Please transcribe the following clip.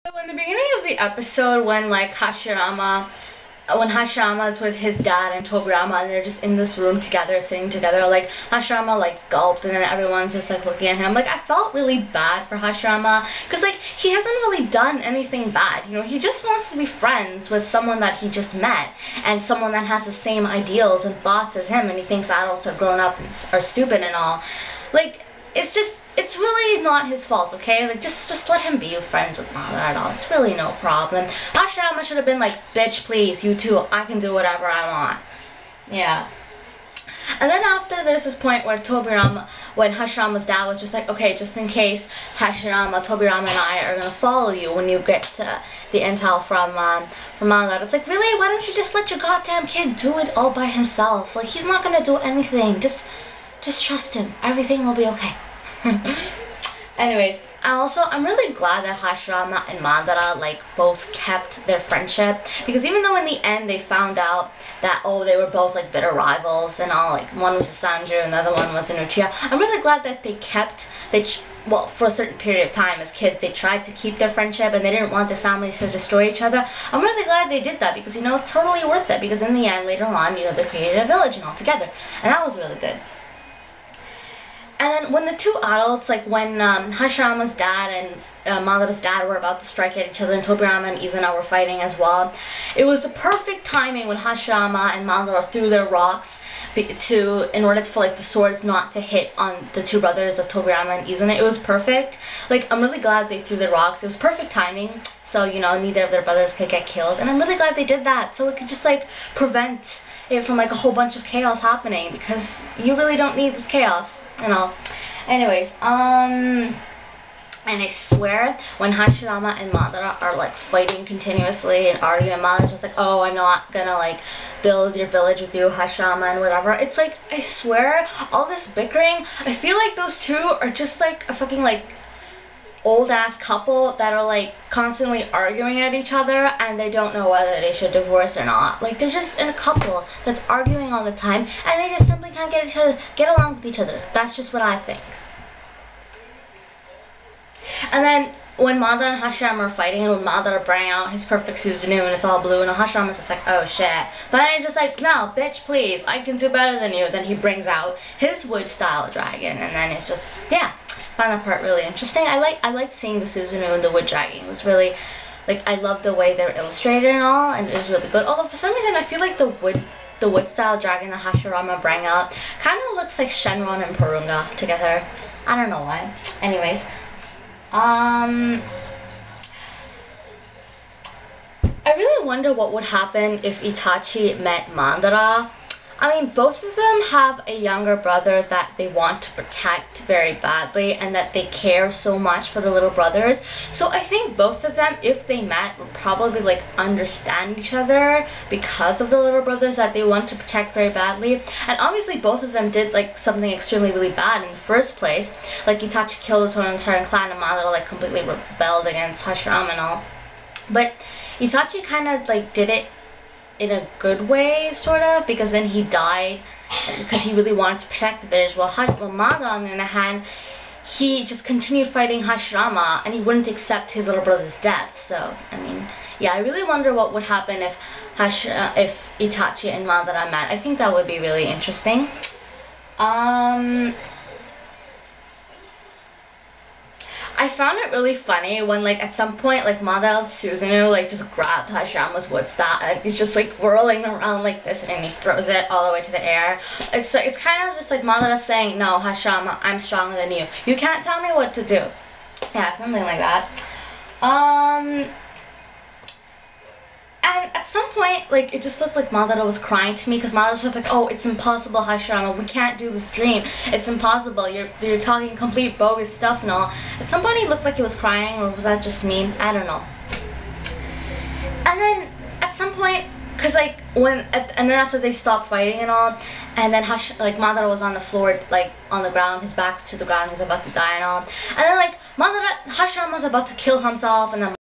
So in the beginning of the episode, when Hashirama is with his dad and Tobirama, and they're just in this room together, sitting together, like Hashirama like gulped, and then everyone's just like looking at him. Like, I felt really bad for Hashirama because like he hasn't really done anything bad. You know, he just wants to be friends with someone that he just met and someone that has the same ideals and thoughts as him, and he thinks adults are grown up and are stupid and all. Like, it's really not his fault, okay? Like, just let him be friends with Madara at all. It's really no problem. Hashirama should have been like, bitch, please, you too, I can do whatever I want. Yeah. And then after there's this point where when Hashirama's dad was just like, okay, just in case Hashirama, Tobirama, and I are gonna follow you when you get to the intel from Madara. It's like, really? Why don't you just let your goddamn kid do it all by himself? Like, he's not gonna do anything. Just trust him. Everything will be okay. Anyways, I'm really glad that Hashirama and Madara like both kept their friendship, because even though in the end they found out that they were both like bitter rivals and all, like one was a Sanju and the other one was an Uchiha, I'm really glad that well, for a certain period of time as kids they tried to keep their friendship and they didn't want their families to destroy each other. I'm really glad they did that, because you know, it's totally worth it, because in the end later on, you know, they created a village and all together, and that was really good. And then when the two adults, like when Hashirama's dad and Madara's dad were about to strike at each other, and Tobirama and Izuna were fighting as well, it was the perfect timing when Hashirama and Madara threw their rocks in order for like the swords not to hit on the two brothers of Tobirama and Izuna. It was perfect. Like, I'm really glad they threw the rocks. It was perfect timing, so you know, neither of their brothers could get killed, and I'm really glad they did that, so it could just like prevent it from like a whole bunch of chaos happening, because you really don't need this chaos, you know. Anyways, and I swear, when Hashirama and Madara are like fighting continuously and arguing, Madara's just like, oh, I'm not gonna like build your village with you, Hashirama, and whatever. It's like, I swear, all this bickering, I feel like those two are just like a fucking like old ass couple that are like constantly arguing at each other and they don't know whether they should divorce or not. Like, they're just in a couple that's arguing all the time and they just simply can't get along with each other. That's just what I think. And then when Madara and Hashirama are fighting, and when Madara bring out his perfect Susanoo and it's all blue, and Hashirama's just like, oh shit. But then he's just like, no, bitch, please, I can do better than you. Then he brings out his wood-style dragon, and then it's just, yeah, I found that part really interesting. I like seeing the Susanoo and the wood dragon. It was really, like, I love the way they're illustrated and all, and it was really good. Although for some reason I feel like the wood-style dragon that Hashirama bring out kind of looks like Shenron and Porunga together. I don't know why. Anyways. I really wonder what would happen if Itachi met Madara. I mean, both of them have a younger brother that they want to protect very badly and that they care so much for the little brothers. So I think both of them, if they met, would probably like understand each other because of the little brothers that they want to protect very badly. And obviously both of them did like something extremely really bad in the first place. Like, Itachi killed his whole entire clan and Madara like completely rebelled against Hashirama and all. But Itachi kind of like did it in a good way, sort of, because then he died because he really wanted to protect the village. While Madara, on the other hand, he just continued fighting Hashirama and he wouldn't accept his little brother's death. So, I mean, yeah, I really wonder what would happen if Itachi and Madara met. I think that would be really interesting. I found it really funny when, like, at some point, like, Madara's Susanoo, like, just grabbed Hashirama's wood staff and he's just, like, whirling around like this and then he throws it all the way to the air. It's kind of just like Madara saying, no, Hashirama, I'm stronger than you. You can't tell me what to do. Yeah, something like that. And at some point, like, it just looked like Madara was crying to me, because Madara's just like, oh, it's impossible, Hashirama, we can't do this dream. It's impossible, you're talking complete bogus stuff and all. At some point he looked like he was crying, or was that just me? I don't know. And then, at some point, because like, and then after they stopped fighting and all, and then Madara was on the floor, like, on the ground, his back to the ground, he's about to die and all. And then like, Hashirama was about to kill himself, and then